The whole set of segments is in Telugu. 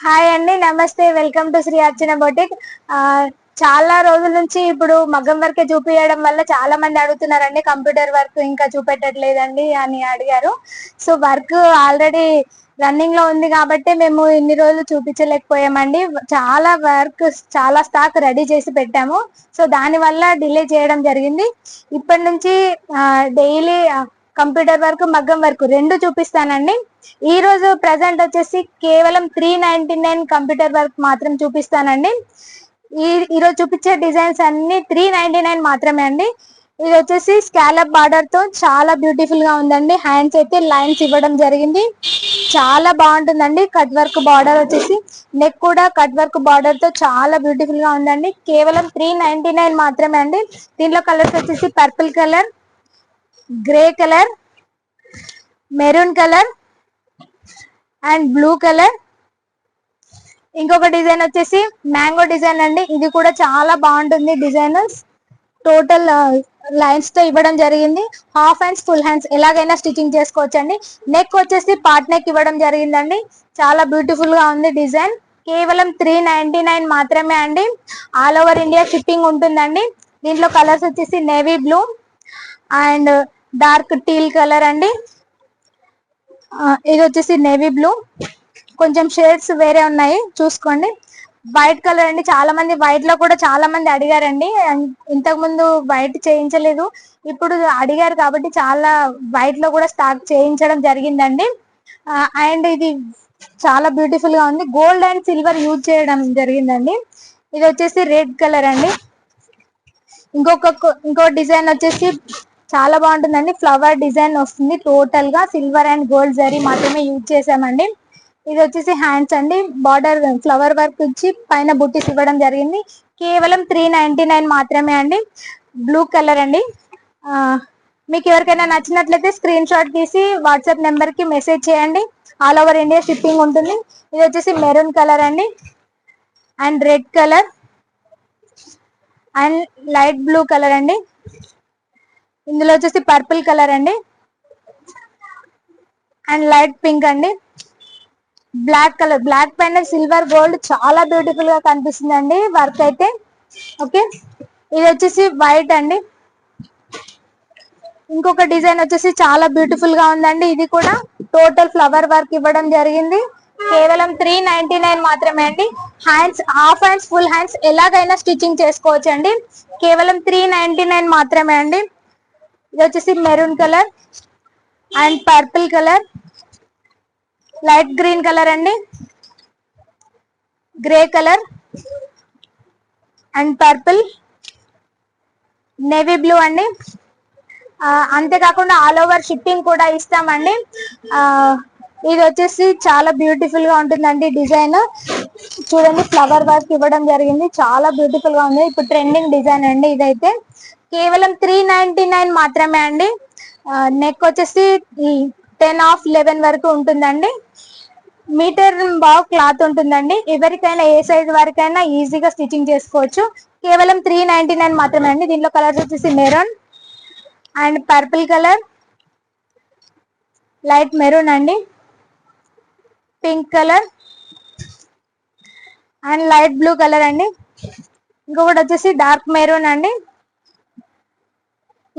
హాయ్ అండి, నమస్తే. Welcome to Shri Archana boutique. చాలా రోజుల నుంచి ఇప్పుడు మగ్గం వర్క్ చూపించడం వల్ల చాలా మంది అడుగుతున్నారండి, కంప్యూటర్ వర్క్ ఇంకా చూపెట్టట్లేదండి అని అడిగారు. సో వర్క్ ఆల్రెడీ రన్నింగ్ లో ఉంది కాబట్టి మేము ఇన్ని రోజులు చూపించలేకపోయామండి. చాలా వర్క్, చాలా స్టాక్ రెడీ చేసి పెట్టాము. సో దాని వల్ల డిలే చేయడం జరిగింది. ఇప్పటి నుంచి డైలీ కంప్యూటర్ వర్క్, మగ్గం వర్క్ రెండు చూపిస్తానండి. ఈ రోజు ప్రెసెంట్ వచ్చేసి కేవలం 399 కంప్యూటర్ వర్క్ మాత్రం చూపిస్తానండి. ఈరోజు చూపించే డిజైన్స్ అన్ని 399 మాత్రమే అండి. ఇది వచ్చేసి స్కాలప్ బార్డర్ తో చాలా బ్యూటిఫుల్ గా ఉందండి. హ్యాండ్స్ అయితే లైన్స్ ఇవ్వడం జరిగింది, చాలా బాగుంటుందండి. కట్ వర్క్ బార్డర్ వచ్చేసి నెక్ కూడా కట్ వర్క్ బార్డర్ తో చాలా బ్యూటిఫుల్ గా ఉందండి. కేవలం 399 మాత్రమే అండి. దీంట్లో కలర్స్ వచ్చేసి purple colour, grey colour, maroon colour and blue colour. ఇంకొక డిజైన్ వచ్చేసి మ్యాంగో డిజైన్ అండి. ఇది కూడా చాలా బాగుంటుంది డిజైన్. టోటల్ లైన్స్ తో ఇవ్వడం జరిగింది. హాఫ్ హ్యాండ్స్, ఫుల్ హ్యాండ్స్ ఎలాగైనా స్టిచ్చింగ్ చేసుకోవచ్చు అండి. నెక్ వచ్చేసి పార్ట్ నెక్ ఇవ్వడం జరిగిందండి. చాలా బ్యూటిఫుల్ గా ఉంది డిజైన్. కేవలం 399 మాత్రమే అండి. ఆల్ ఓవర్ ఇండియా షిప్పింగ్ ఉంటుందండి. దీంట్లో కలర్స్ వచ్చేసి navy blue and dark teal colour అండి. ఇది వచ్చేసి నేవీ బ్లూ, కొంచెం షేడ్స్ వేరే ఉన్నాయి చూసుకోండి. వైట్ కలర్ అండి. చాలా మంది వైట్ లో కూడా చాలా మంది అడిగారండి. ఇంతకు ముందు వైట్ చేయించలేదు, ఇప్పుడు అడిగారు కాబట్టి చాలా వైట్ లో కూడా స్టాక్ చేయించడం జరిగిందండి. అండ్ ఇది చాలా బ్యూటిఫుల్ గా ఉంది. గోల్డ్ అండ్ సిల్వర్ యూజ్ చేయడం జరిగిందండి. ఇది వచ్చేసి రెడ్ కలర్ అండి. ఇంకో డిజైన్ వచ్చేసి చాలా బాగుంటుందండి. ఫ్లవర్ డిజైన్ వస్తుంది. టోటల్ గా సిల్వర్ అండ్ గోల్డ్ జరీ మాత్రమే యూజ్ చేసామండి. ఇది వచ్చేసి హ్యాండ్స్ అండి. బార్డర్ ఫ్లవర్ వర్క్ ఇచ్చి పైన బుట్టీస్ ఇవ్వడం జరిగింది. కేవలం 399 మాత్రమే అండి. బ్లూ కలర్ అండి. మీకు ఎవరికైనా నచ్చినట్లయితే స్క్రీన్ షాట్ తీసి వాట్సాప్ నెంబర్ కి మెసేజ్ చేయండి. ఆల్ ఓవర్ ఇండియా షిప్పింగ్ ఉంటుంది. ఇది వచ్చేసి మెరూన్ కలర్ అండి and red colour and light blue colour అండి. ఇందులో వచ్చేసి పర్పుల్ కలర్ అండి అండ్ లైట్ పింక్ అండి. బ్లాక్ కలర్, బ్లాక్ పైన సిల్వర్ గోల్డ్ చాలా బ్యూటిఫుల్ గా కనిపిస్తుందండి వర్క్ అయితే. ఓకే, ఇది వచ్చేసి వైట్ అండి. ఇంకొక డిజైన్ వచ్చేసి చాలా బ్యూటిఫుల్ గా ఉందండి. ఇది కూడా టోటల్ ఫ్లవర్ వర్క్ ఇవ్వడం జరిగింది. కేవలం 399 మాత్రమే అండి. Hands, half hands, full hands ఎలాగైనా స్టిచ్చింగ్ చేసుకోవచ్చు అండి. కేవలం 399 మాత్రమే అండి. ఇది వచ్చేసి maroon colour and purple colour, light green colour అండి, grey colour and purple, navy blue అండి. అంతేకాకుండా ఆల్ ఓవర్ షిప్పింగ్ కూడా ఇస్తామండి. ఇది వచ్చేసి చాలా బ్యూటిఫుల్ గా ఉంటుందండి డిజైన్. చూడండి, ఫ్లవర్ వర్క్ ఇవ్వడం జరిగింది, చాలా బ్యూటిఫుల్ గా ఉంది. ఇప్పుడు ట్రెండింగ్ డిజైన్ అండి ఇదైతే. కేవలం 399 మాత్రమే అండి. నెక్ వచ్చేసి 10/11 వరకు ఉంటుందండి. మీటర్ బాగా క్లాత్ ఉంటుందండి. ఎవరికైనా ఏ సైజ్ వరకైనా ఈజీగా స్టిచ్చింగ్ చేసుకోవచ్చు. కేవలం 399 మాత్రమే అండి. దీంట్లో కలర్స్ వచ్చేసి maroon and purple colour, light maroon అండి, pink colour and light blue colour అండి. ఇంకొకటి వచ్చేసి డార్క్ మెరూన్ అండి.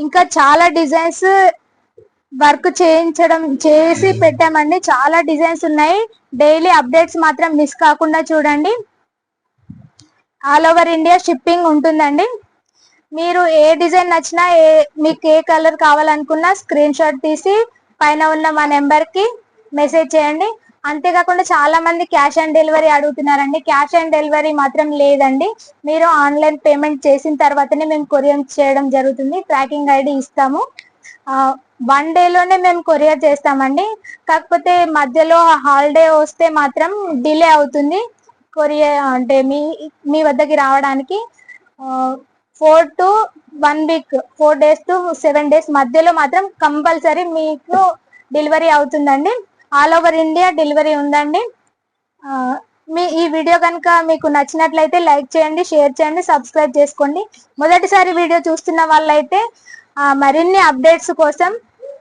ఇంకా చాలా డిజైన్స్ వర్క్ చేసి పెట్టామండి. చాలా డిజైన్స్ ఉన్నాయి. డైలీ అప్డేట్స్ మాత్రం మిస్ కాకుండా చూడండి. ఆల్ ఓవర్ ఇండియా షిప్పింగ్ ఉంటుందండి. మీరు ఏ డిజైన్ నచ్చినా, మీకు ఏ కలర్ కావాలనుకున్నా స్క్రీన్ షాట్ తీసి పైన ఉన్న మా నెంబర్ కి మెసేజ్ చేయండి. అంతేకాకుండా చాలా మంది క్యాష్ ఆన్ డెలివరీ అడుగుతున్నారండి. క్యాష్ ఆన్ డెలివరీ మాత్రం లేదండి. మీరు ఆన్లైన్ పేమెంట్ చేసిన తర్వాతనే మేము కొరియర్ చేయడం జరుగుతుంది. ట్రాకింగ్ ఐడి ఇస్తాము. 1 డేలోనే మేము కొరియర్ చేస్తామండి. కాకపోతే మధ్యలో హాలిడే వస్తే మాత్రం డిలే అవుతుంది కొరియర్, అంటే మీ వద్దకి రావడానికి. 4 to 1 week, 4 days to 7 days మధ్యలో మాత్రం కంపల్సరీ మీకు డెలివరీ అవుతుందండి. ఆల్ ఓవర్ ఇండియా డెలివరీ ఉందండి. ఈ వీడియో కనుక మీకు నచ్చినట్లయితే లైక్ చేయండి, షేర్ చేయండి, సబ్స్క్రైబ్ చేసుకోండి. మొదటిసారి వీడియో చూస్తున్న వాళ్ళైతే మరిన్ని అప్డేట్స్ కోసం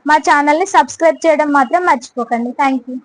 మా ఛానల్ని సబ్స్క్రైబ్ చేయడం మాత్రం మర్చిపోకండి. Thank you.